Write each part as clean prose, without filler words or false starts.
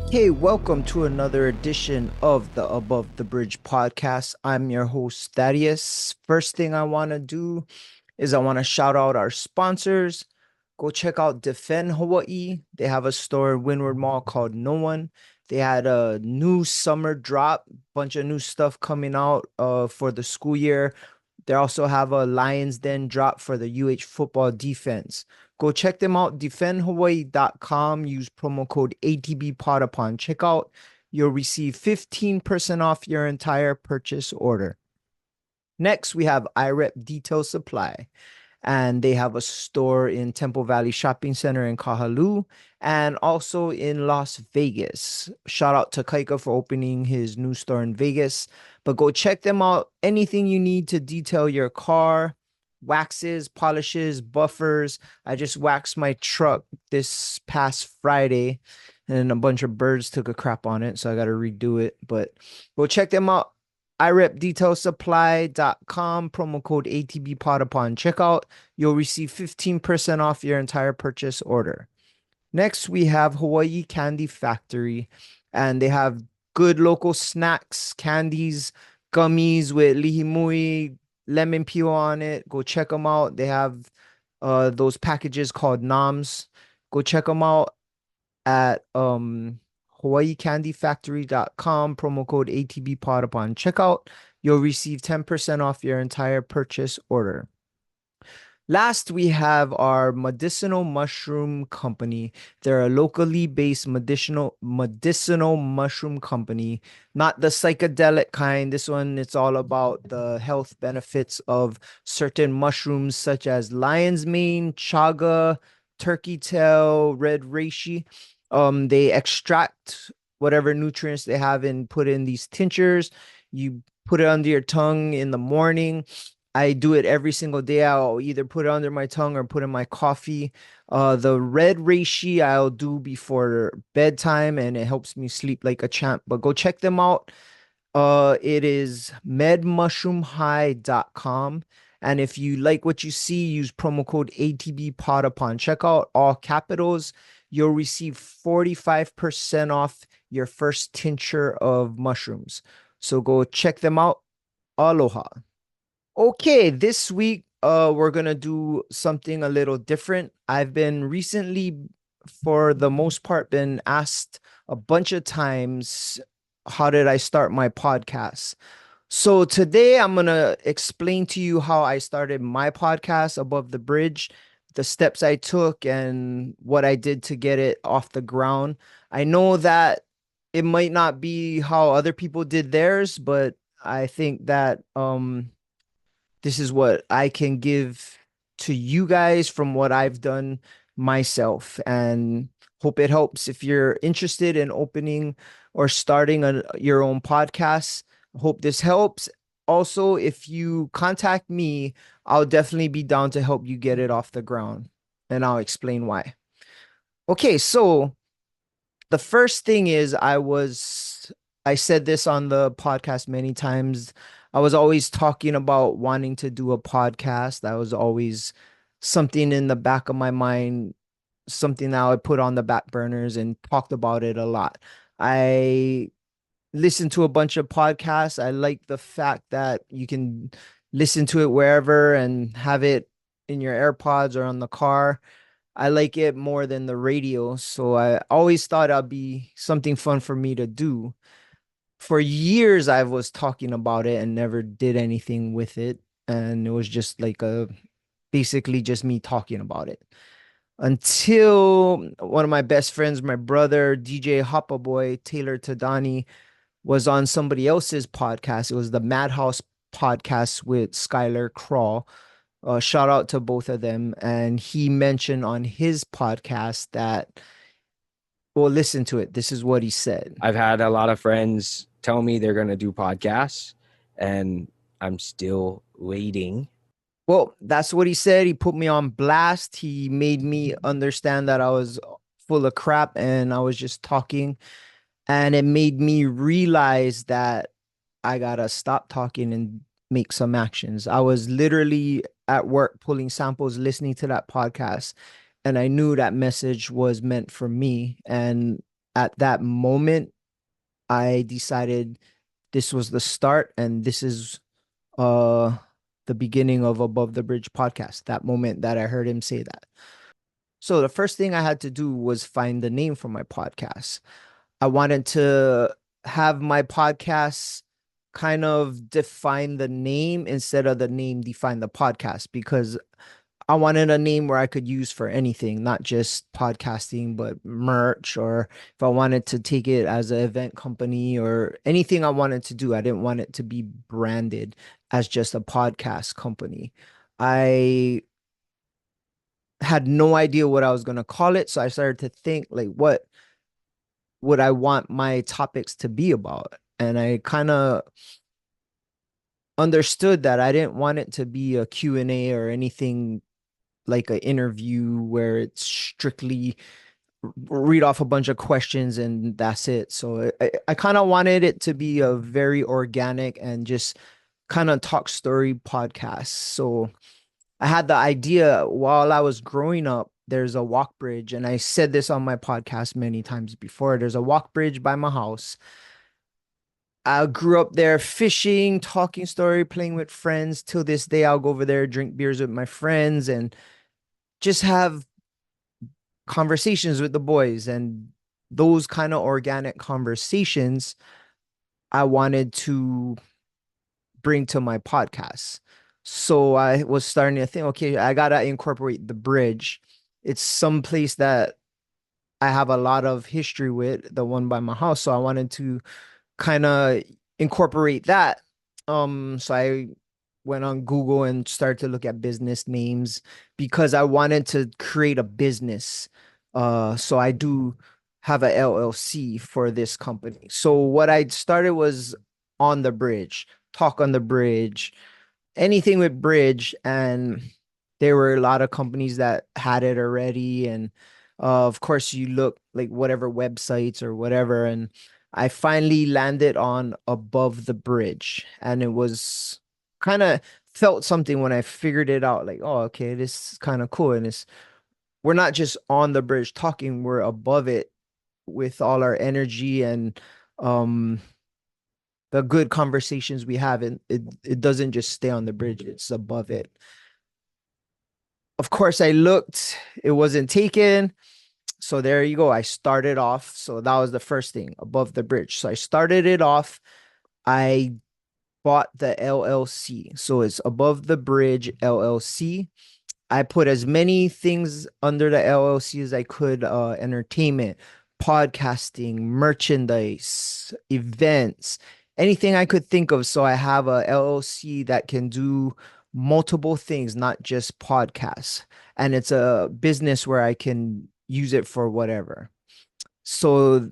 Hey, welcome to another edition of the Above the Bridge podcast. I'm your host, Thaddeus. First thing I want to do is I want to shout out our sponsors. Go check out Defend Hawaii. They have a store in Windward Mall called No One. They had a new summer drop, bunch of new stuff coming out for the school year. They also have a Lions Den drop for the UH football defense. Go check them out, defendhawaii.com. Use promo code ATBPOD upon checkout. You'll receive 15% off your entire purchase order. Next, we have IREP Detail Supply, and they have a store in Temple Valley Shopping Center in Kahalu and also in Las Vegas. Shout out to Kaika for opening his new store in Vegas. But go check them out. Anything you need to detail your car, waxes, polishes, buffers. I just waxed my truck this past Friday and a bunch of birds took a crap on it, so I got to redo it. But go check them out. irepdetailsupply.com, promo code ATBPOD upon checkout. You'll receive 15% off your entire purchase order. Next, we have Hawaii Candy Factory, and they have good local snacks, candies, gummies with lihimui, lemon peel on it. Go check them out. They have those packages called NOMs. Go check them out at hawaiicandyfactory.com, promo code ATBPOD upon checkout. You'll receive 10% off your entire purchase order. Last, we have our Medicinal Mushroom Company. They're a locally based medicinal mushroom company, not the psychedelic kind. This one, it's all about the health benefits of certain mushrooms such as lion's mane, chaga, turkey tail, red reishi. They extract whatever nutrients they have and put in these tinctures. You put it under your tongue in the morning. I do it every single day. I'll either put it under my tongue or put in my coffee. The red reishi I'll do before bedtime, and it helps me sleep like a champ. But go check them out. It is medmushroomhigh.com. And if you like what you see, use promo code ATBPOD upon checkout, all capitals. You'll receive 45% off your first tincture of mushrooms. So go check them out. Aloha. Okay, this week we're gonna do something a little different. I've been recently, for the most part, been asked a bunch of times, how did I start my podcast? So today I'm gonna explain to you how I started my podcast, Above the Bridge, the steps I took, and what I did to get it off the ground. I know that it might not be how other people did theirs, but I think that this is what I can give to you guys from what I've done myself, and hope it helps if you're interested in opening or starting your own podcast. Hope this helps. Also, if you contact me, I'll definitely be down to help you get it off the ground, and I'll explain why. Okay, so the first thing is I said this on the podcast many times. I was always talking about wanting to do a podcast. That was always something in the back of my mind, something that I would put on the back burners and talked about it a lot. I listened to a bunch of podcasts. I like the fact that you can listen to it wherever and have it in your AirPods or on the car. I like it more than the radio. So I always thought it'd be something fun for me to do. For years, I was talking about it and never did anything with it. And it was just like basically just me talking about it until one of my best friends, my brother, DJ Hapaboy, Taylor Tadani, was on somebody else's podcast. It was the Madhouse podcast with Skylar Crawl. Shout out to both of them. And he mentioned on his podcast that, well, listen to it. This is what he said. I've had a lot of friends tell me they're going to do podcasts, and I'm still waiting. Well, that's what he said. He put me on blast. He made me understand that I was full of crap and I was just talking. And it made me realize that I gotta stop talking and make some actions. I was literally at work pulling samples, listening to that podcast, and I knew that message was meant for me. And at that moment, I decided this was the start and this is uh the beginning of Above the Bridge podcast, that moment that I heard him say that. So the first thing I had to do was find the name for my podcast. I wanted to have my podcast kind of define the name instead of the name define the podcast, because I wanted a name where I could use for anything, not just podcasting, but merch, or if I wanted to take it as an event company or anything I wanted to do. I didn't want it to be branded as just a podcast company. I had no idea what I was going to call it. So I started to think, like, what would I want my topics to be about? And I kind of understood that I didn't want it to be a Q&A or anything like an interview where it's strictly read off a bunch of questions and that's it. So I kind of wanted it to be a very organic and just kind of talk story podcast. So I had the idea while I was growing up. There's a walk bridge, and I said this on my podcast many times before. There's a walk bridge by my house. I grew up there fishing, talking story, playing with friends. Till this day, I'll go over there, drink beers with my friends, and just have conversations with the boys. And those kind of organic conversations I wanted to bring to my podcast. So I was starting to think, okay, I gotta incorporate the bridge. It's some place that I have a lot of history with, the one by my house. So I wanted to kind of incorporate that. So I went on Google and started to look at business names because I wanted to create a business. So I do have a LLC for this company. So what I started was on the bridge, talk on the bridge, anything with bridge. And there were a lot of companies that had it already. And of course, you look like whatever websites or whatever. And I finally landed on Above the Bridge. And it was kind of felt something when I figured it out, like, oh, okay, this is kind of cool. And it's, we're not just on the bridge talking, we're above it with all our energy and um the good conversations we have, and it doesn't just stay on the bridge, it's above it. Of course, I looked, it wasn't taken. So there you go. I started off. So that was the first thing, Above the Bridge. So I started it off. I bought the LLC. So it's Above the Bridge LLC. I put as many things under the LLC as I could, entertainment, podcasting, merchandise, events, anything I could think of. So I have a LLC that can do multiple things, not just podcasts. And it's a business where I can use it for whatever. So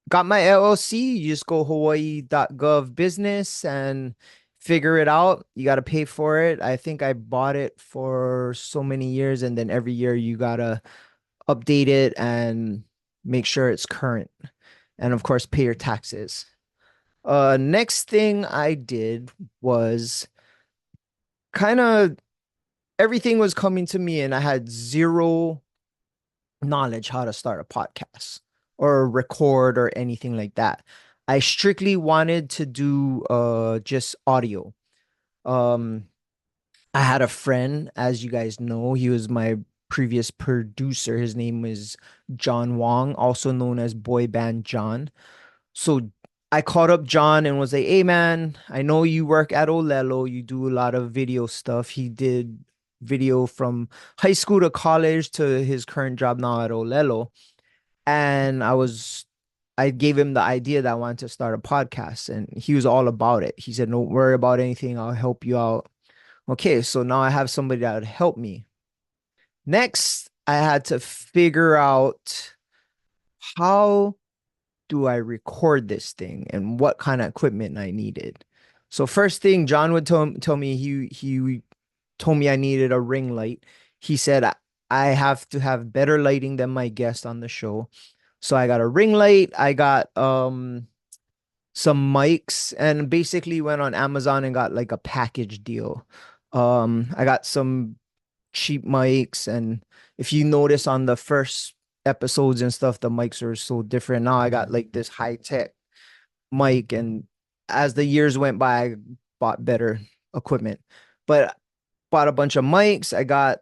got my LLC, you just go hawaii.gov business and figure it out. You got to pay for it. I think I bought it for so many years, and then every year you got to update it and make sure it's current. And of course, pay your taxes. Next thing I did was kind of everything was coming to me, and I had zero knowledge how to start a podcast or record or anything like that. I strictly wanted to do just audio. Um I had a friend, as you guys know, he was my previous producer. His name was John Wong, also known as Boy Band John. So I called up John and was like, "Hey man, I know you work at Olelo, you do a lot of video stuff." He did video from high school to college to his current job now at Olelo. And I gave him the idea that I wanted to start a podcast, and he was all about it. He said, "Don't worry about anything, I'll help you out." Okay, so now I have somebody that would help me. Next, I had to figure out, how do I record this thing and what kind of equipment I needed. So first thing, John would tell me, he told me I needed a ring light. He said I have to have better lighting than my guest on the show. So I got a ring light. I got some mics, and basically went on Amazon and got like a package deal. I got some cheap mics, and if you notice on the first episodes and stuff, the mics are so different. Now I got like this high tech mic, and as the years went by, I bought better equipment. But bought a bunch of mics. I got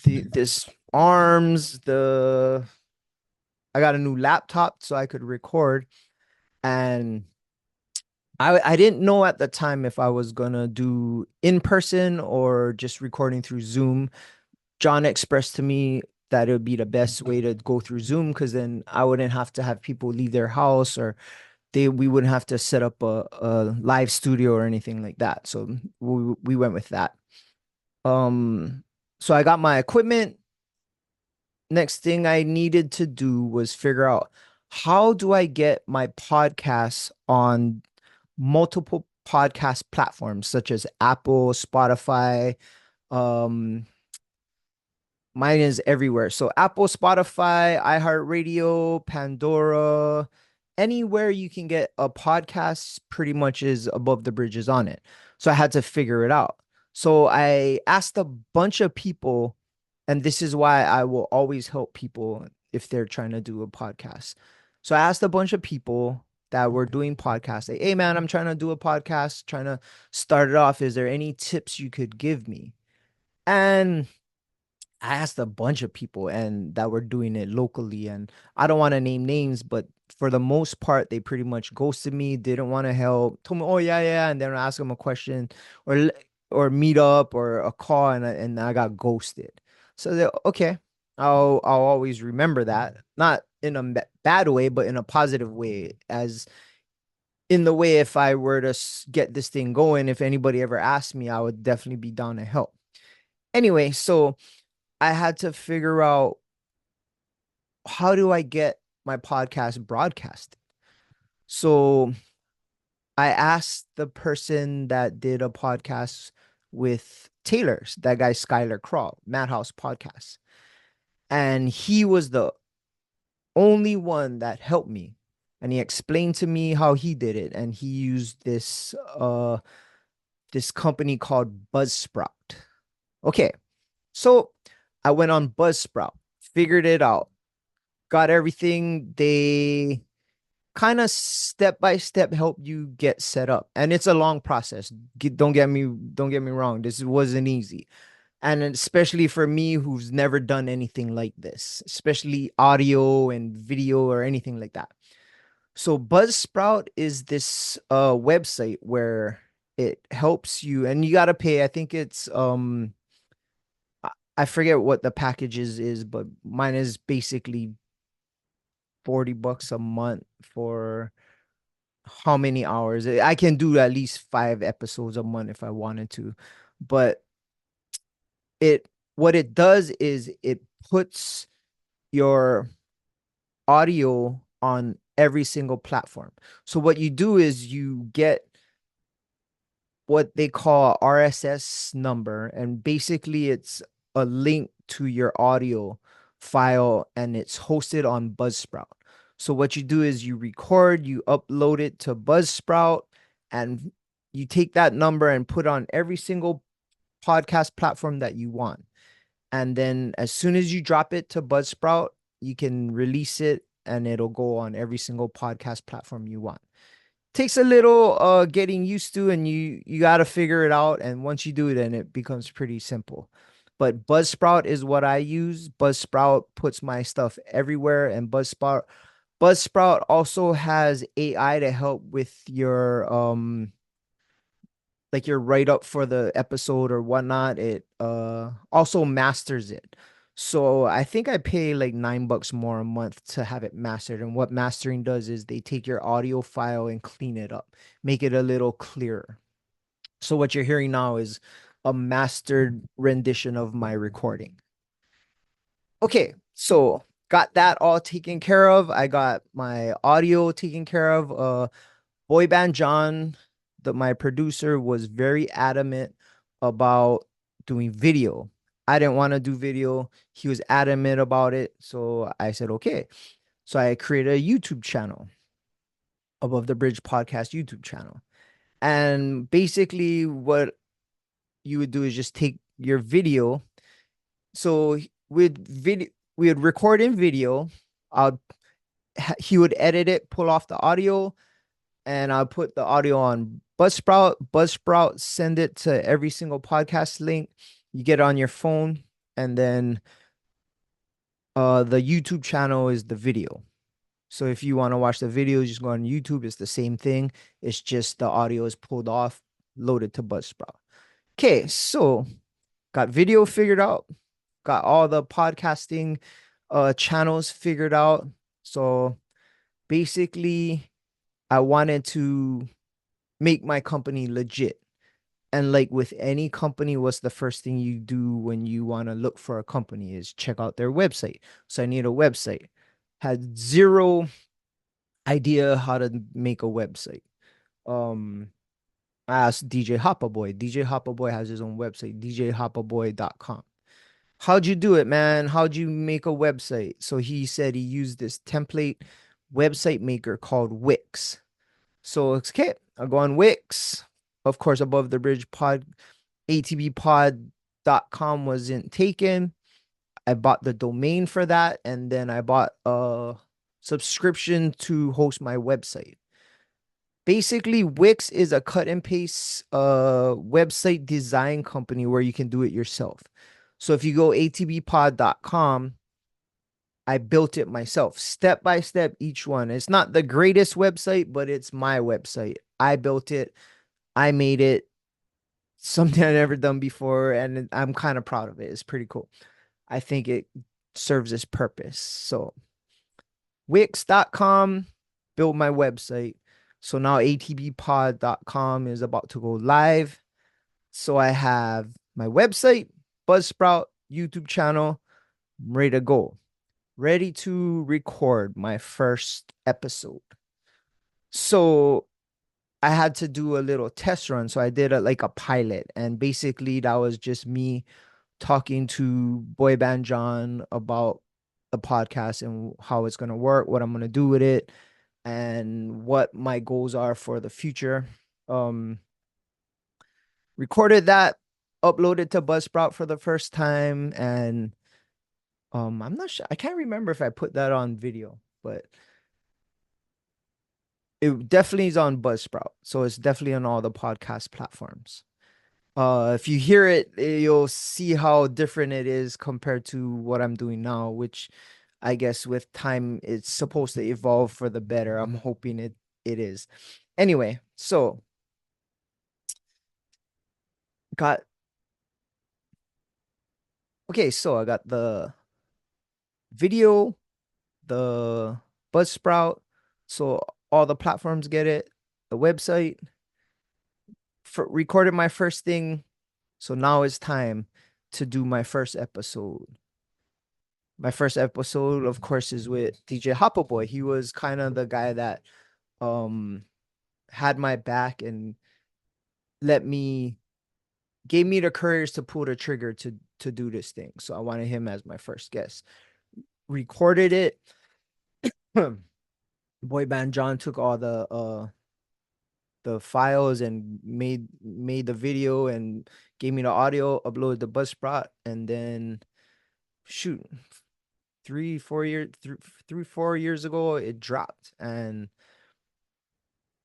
this arms, the I got a new laptop so I could record. And I didn't know at the time if I was gonna do in person or just recording through Zoom. John expressed to me that it would be the best way to go through Zoom, because then I wouldn't have to have people leave their house, or we wouldn't have to set up a live studio or anything like that. So we went with that. Um, so I got my equipment. Next thing I needed to do was figure out, how do I get my podcasts on multiple podcast platforms such as Apple, Spotify. Um, Mine is everywhere. So Apple, Spotify, iHeartRadio, Pandora, anywhere you can get a podcast pretty much is Above the Bridge is on it. So I had to figure it out. So I asked a bunch of people, and this is why I will always help people if they're trying to do a podcast. So I asked a bunch of people that were doing podcasts, like, hey man, I'm trying to do a podcast, trying to start it off. Is there any tips you could give me? And I asked a bunch of people and that were doing it locally, and I don't want to name names, but for the most part, they pretty much ghosted me, didn't want to help, told me, "Oh yeah, yeah," and then I ask them a question or or meet up or a call, and I got ghosted. So they okay, I'll always remember that, not in a bad way, but in a positive way, as in the way if I were to get this thing going, if anybody ever asked me, I would definitely be down to help. Anyway, so I had to figure out, how do I get my podcast broadcast? So I asked the person that did a podcast with Taylor's, that guy Skylar Crawl, Madhouse Podcast. And he was the only one that helped me. And he explained to me how he did it. And he used this company called Buzzsprout. Okay. So I went on Buzzsprout, figured it out, got everything. They kind of step by step help you get set up, and it's a long process. Don't get me wrong, this wasn't easy, and especially for me who's never done anything like this, especially audio and video or anything like that. So Buzzsprout is this website where it helps you, and you got to pay. I think it's I forget what the packages is, but mine is basically $40 a month for how many hours. I can do at least 5 episodes a month if I wanted to. But it what it does is it puts your audio on every single platform. So what you do is you get what they call a RSS number, and basically it's a link to your audio file, and it's hosted on Buzzsprout. So what you do is you record, you upload it to Buzzsprout, and you take that number and put on every single podcast platform that you want. And then as soon as you drop it to Buzzsprout, you can release it and it'll go on every single podcast platform you want. Takes a little getting used to, and you got to figure it out, and once you do it, then it becomes pretty simple. But Buzzsprout is what I use. Buzzsprout puts my stuff everywhere, and Buzzsprout also has AI to help with your like your write up for the episode or whatnot. It also masters it. So I think I pay like $9 more a month to have it mastered. And what mastering does is they take your audio file and clean it up, make it a little clearer. So what you're hearing now is a mastered rendition of my recording. Okay, so got that all taken care of. I got my audio taken care of. Boy Band John, my producer, was very adamant about doing video. I didn't want to do video. He was adamant about it. So I said, okay. So I created a YouTube channel, Above the Bridge Podcast YouTube channel. And basically, what you would do is just take your video So with video, we would record in video. I'd he would edit it, pull off the audio, and I'll put the audio on Buzzsprout. Buzzsprout send it to every single podcast link. You get it on your phone, and then the YouTube channel is the video. So if you want to watch the video, just go on YouTube. It's the same thing. It's just the audio is pulled off, loaded to Buzzsprout. Okay, so got video figured out, got all the podcasting channels figured out. So basically, I wanted to make my company legit. And like with any company, what's the first thing you do when you want to look for a company is check out their website. So I need a website. Had zero idea how to make a website. Um, I asked DJ Hapaboy. DJ Hapaboy has his own website, djhapaboy.com. How'd you do it, man? How'd you make a website? So he said he used this template website maker called Wix. So it's okay. I'll go on Wix. Of course, above the bridge pod, atbpod.com wasn't taken. I bought the domain for that, and then I bought a subscription to host my website. Basically, Wix is a cut and paste website design company where you can do it yourself. So if you go atbpod.com, I built it myself, step by step, each one. It's not the greatest website, but it's my website. I built it. I made it. Something I've never done before, and I'm kind of proud of it. It's pretty cool. I think it serves its purpose. So Wix.com built my website. So now atbpod.com is about to go live. So I have my website, Buzzsprout, YouTube channel. I'm ready to go. Ready to record my first episode. So I had to do a little test run. So I did like a pilot. And basically that was just me talking to Boy Band John about the podcast and how it's going to work, what I'm going to do with it, and what my goals are for the future. Recorded that, uploaded to Buzzsprout for the first time, and I'm not sure. I can't remember if I put that on video, but it definitely is on Buzzsprout. So it's definitely on all the podcast platforms. If you hear it, you'll see how different it is compared to what I'm doing now, which I guess with time it's supposed to evolve for the better. I'm hoping it is. Anyway, so got okay, so I got the video, the Buzzsprout, so all the platforms get it, the website, recorded my first thing, so now it's time to do my first episode. My first episode, of course, is with DJ Hapaboy. He was kind of the guy that um had my back and let me gave me the courage to pull the trigger to do this thing. So I wanted him as my first guest. Recorded it. Boy Band John took all the files and made the video and gave me the audio, uploaded the Buzzsprout, and then shoot, 4 years ago it dropped. And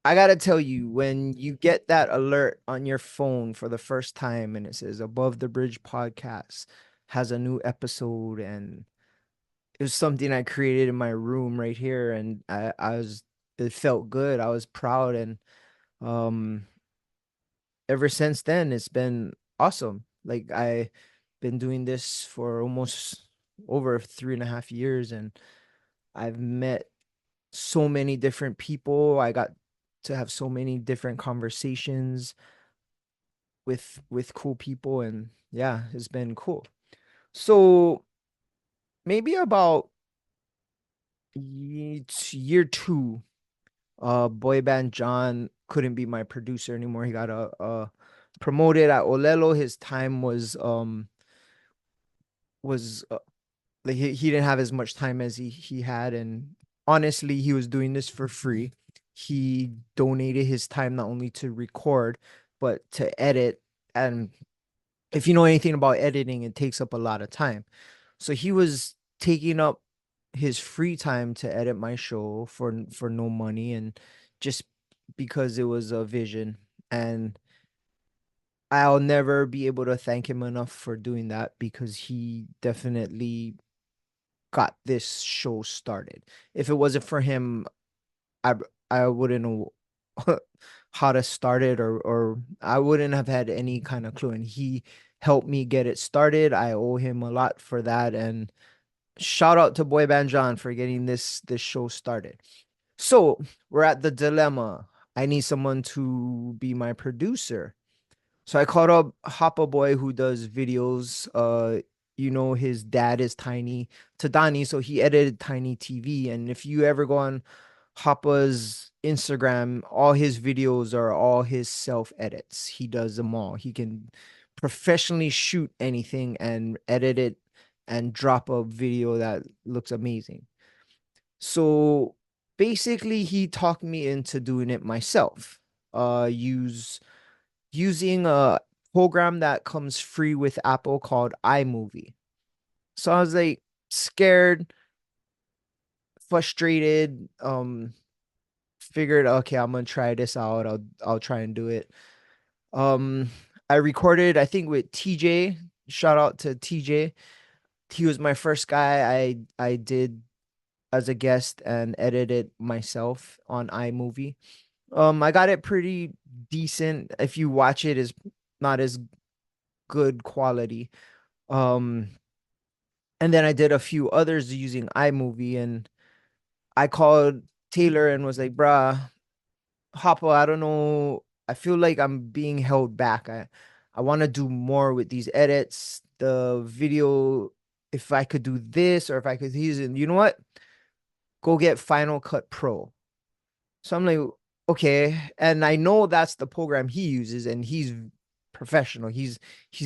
I gotta tell you, when you get that alert on your phone for the first time and it says Above the Bridge podcast has a new episode, and it was something I created in my room right here, and I was it felt good. I was proud, and um ever since then it's been awesome. Like I been doing this for almost over 3.5 years, and I've met so many different people. I got to have so many different conversations with cool people, and yeah, it's been cool. So maybe about year two, Boy Band John couldn't be my producer anymore. He got promoted at Olelo. His time was like he didn't have as much time as he had, and honestly he was doing this for free. He donated his time not only to record but to edit, and if you know anything about editing, it takes up a lot of time. So he was taking up his free time to edit my show for no money, and just because it was a vision. And I'll never be able to thank him enough for doing that, because he definitely got this show started. If it wasn't for him, I I wouldn't know how to start it, or I wouldn't have had any kind of clue. And he helped me get it started. I owe him a lot for that. And shout out to Boy Band John for getting this show started. So we're at the dilemma. I need someone to be my producer. So I called up Hapaboy, who does videos. His dad is Tiny Tadani, so he edited Tiny TV. And if you ever go on Hoppa's Instagram, all his videos are all his self edits. He does them all. He can professionally shoot anything and edit it and drop a video that looks amazing. So basically, he talked me into doing it myself. Using a program that comes free with Apple called iMovie. So I was like scared, frustrated, figured, okay, I'm gonna try this out. I'll try and do it. Um, I recorded, I think, with TJ. Shout out to TJ. He was my first guy I did as a guest and edited myself on iMovie. I got it pretty decent. If you watch it, is not as good quality. Um, and then I did a few others using iMovie, and I called Taylor and was like, bruh, Hopper, I don't know. I feel like I'm being held back. I want to do more with these edits. The video, if I could do this, or if I could use it, you know what? Go get Final Cut Pro. So I'm like, okay. And I know that's the program he uses, and he's professional. He's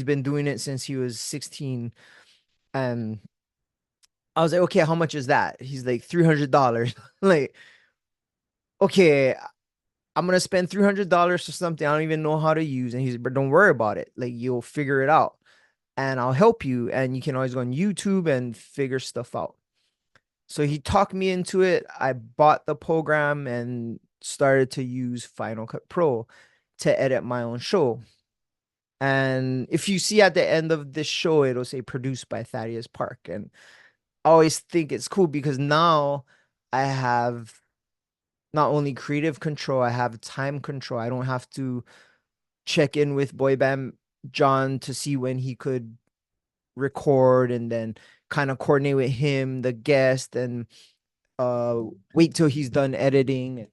been doing it since he was 16. And I was like, okay, how much is that? He's like, $300. Like, okay, I'm gonna spend $300 for something I don't even know how to use. And he's like, but don't worry about it. Like, you'll figure it out, and I'll help you. And you can always go on YouTube and figure stuff out. So he talked me into it. I bought the program and started to use Final Cut Pro to edit my own show. And if you see at the end of this show, it'll say produced by Thaddeus Park. And I always think it's cool because now I have not only creative control, I have time control. I don't have to check in with Boy Band John to see when he could record, and then kind of coordinate with him, the guest, and uh wait till he's done editing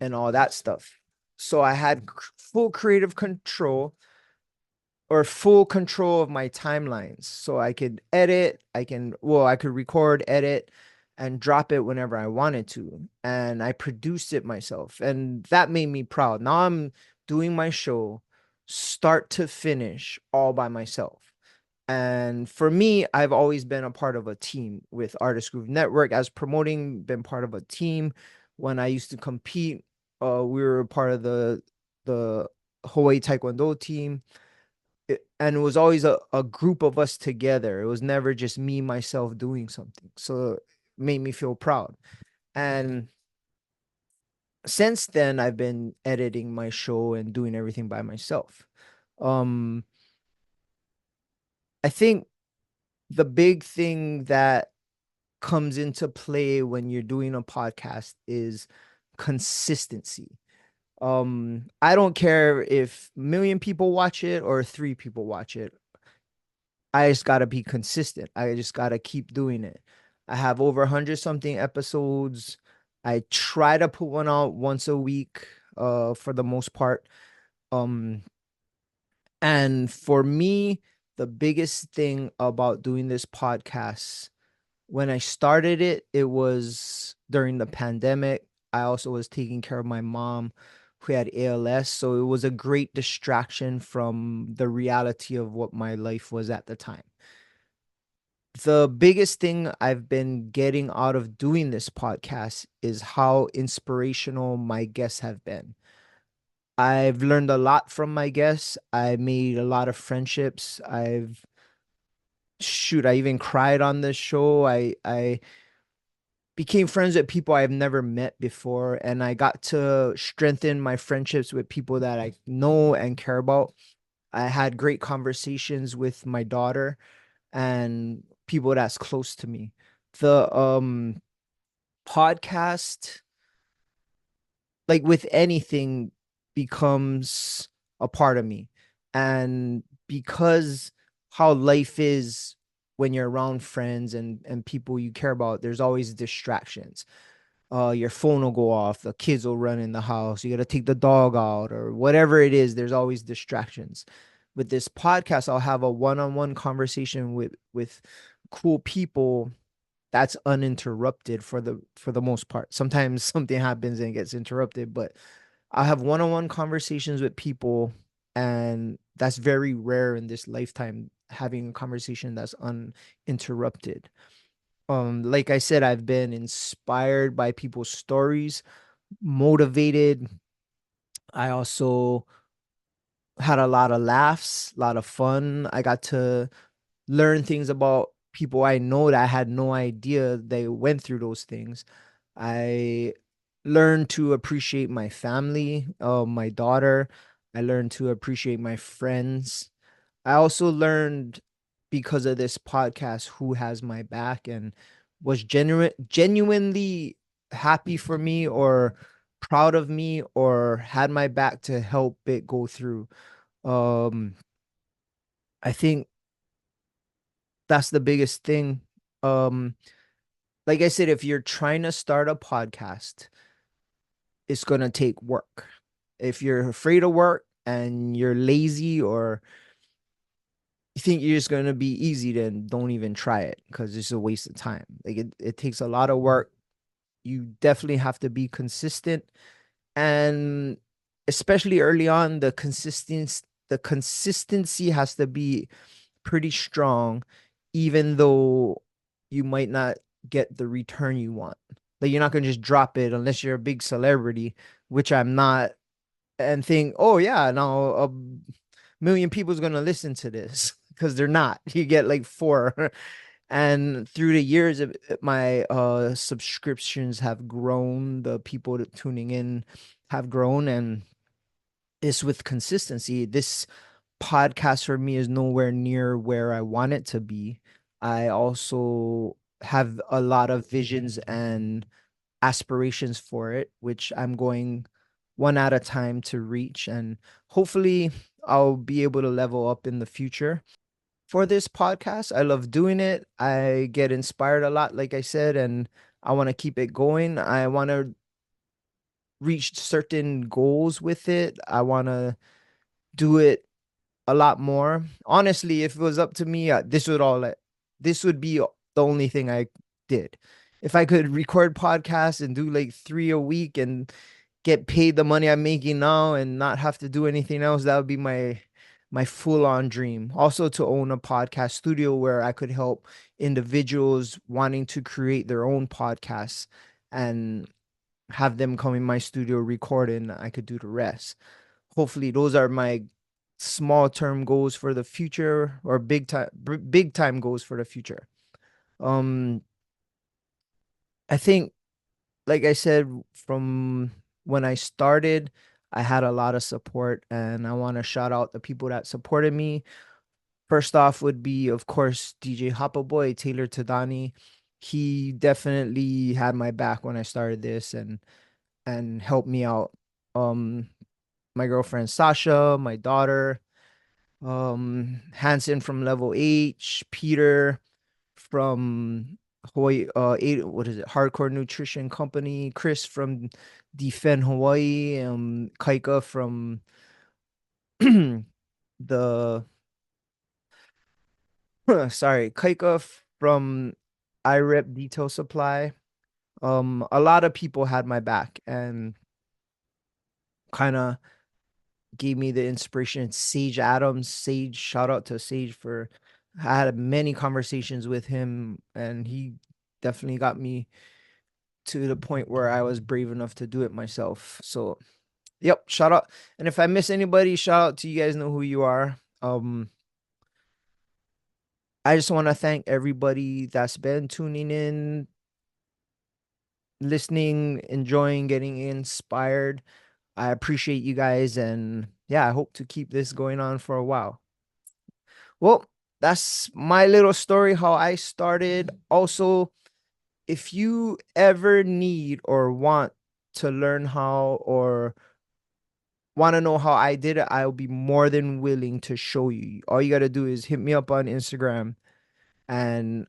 and all that stuff. So I had full creative control, or full control of my timelines. So I could edit, I could record, edit, and drop it whenever I wanted to. And I produced it myself. And that made me proud. Now I'm doing my show start to finish all by myself. And for me, I've always been a part of a team with Artist Groove Network. As promoting, been part of a team. When I used to compete, we were part of the Hawaii Taekwondo team. And it was always a group of us together. It was never just me, myself doing something. So it made me feel proud. And since then, I've been editing my show and doing everything by myself. Um, I think the big thing that comes into play when you're doing a podcast is consistency. I don't care if a million people watch it or three people watch it. I just gotta be consistent. I just gotta keep doing it. I have over 100 something episodes. I try to put one out once a week, for the most part. Um, and for me, the biggest thing about doing this podcast, when I started it, it was during the pandemic. I also was taking care of my mom who had ALS. So it was a great distraction from the reality of what my life was at the time. The biggest thing I've been getting out of doing this podcast is how inspirational my guests have been. I've learned a lot from my guests. I made a lot of friendships. I even cried on this show. I became friends with people I've never met before, and I got to strengthen my friendships with people that I know and care about. I had great conversations with my daughter and people that's close to me. The podcast, like with anything, becomes a part of me. And because how life is when you're around friends and people you care about, there's always distractions. Your phone will go off, the kids will run in the house, you got to take the dog out or whatever it is, there's always distractions. With this podcast, I'll have a one-on-one conversation with cool people that's uninterrupted for the most part. Sometimes something happens and it gets interrupted, but I have one-on-one conversations with people, and that's very rare in this lifetime, having a conversation that's uninterrupted. Like I said, I've been inspired by people's stories, motivated. I also had a lot of laughs, a lot of fun. I got to learn things about people I know that I had no idea they went through those things. I learned to appreciate my family, my daughter. I learned to appreciate my friends. I also learned because of this podcast who has my back and was genuinely happy for me or proud of me or had my back to help it go through. Um I think that's the biggest thing. Um like I said, if you're trying to start a podcast, it's going to take work. If you're afraid of work and you're lazy or you think you're just going to be easy, then don't even try it because it's a waste of time. Like it takes a lot of work. You definitely have to be consistent, and especially early on, the consistency has to be pretty strong, even though you might not get the return you want. Like you're not gonna just drop it unless you're a big celebrity, which I'm not, and think, oh yeah, now a million people's gonna listen to this because they're not. You get like four. And through the years, my subscriptions have grown, the people tuning in have grown, and it's with consistency. This podcast for me is nowhere near where I want it to be. I also have a lot of visions and aspirations for it, which I'm going one at a time to reach. And hopefully, I'll be able to level up in the future. For this podcast, I love doing it. I get inspired a lot, like I said, and I want to keep it going. I want to reach certain goals with it. I want to do it a lot more. Honestly, if it was up to me, this would be the only thing I did. If I could record podcasts and do like 3 a week and get paid the money I'm making now and not have to do anything else, that would be my full-on dream. Also to own a podcast studio where I could help individuals wanting to create their own podcasts and have them come in my studio record and I could do the rest. Hopefully those are my small term goals for the future or big time goals for the future. Um I think, like I said, from when I started, I had a lot of support, and I want to shout out the people that supported me. First off would be, of course, DJ Hapaboy, Taylor Tadani. He definitely had my back when I started this and helped me out. Um, my girlfriend Sasha, my daughter, Hanson from Level H, Peter from Hawaii, what is it? Hardcore Nutrition Company, Chris from Defend Hawaii, Kaika from the sorry, Kaika from IREP Detail Supply. A lot of people had my back and kind of gave me the inspiration. Sage Adams, Sage, shout out to Sage for I had many conversations with him and he definitely got me to the point where I was brave enough to do it myself. So Yep, shout out. And if I miss anybody, shout out to you guys know who you are. I just want to thank everybody that's been tuning in, listening, enjoying, getting inspired. I appreciate you guys, and yeah, I hope to keep this going on for a while. Well, that's my little story how I started. Also, if you ever need or want to learn how or want to know how I did it, I'll be more than willing to show you. All you got to do is hit me up on Instagram and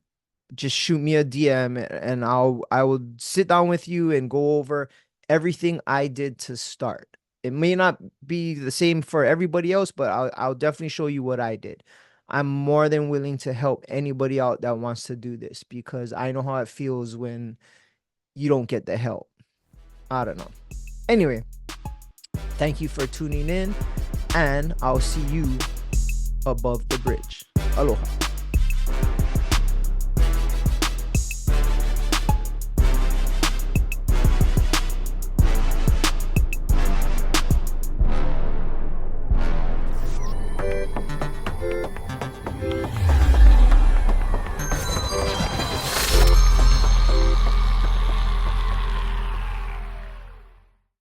just shoot me a DM, and I will sit down with you and go over everything I did to start. It may not be the same for everybody else, but I'll definitely show you what I did. I'm more than willing to help anybody out that wants to do this because I know how it feels when you don't get the help. I don't know. Anyway, thank you for tuning in, and I'll see you above the bridge. Aloha.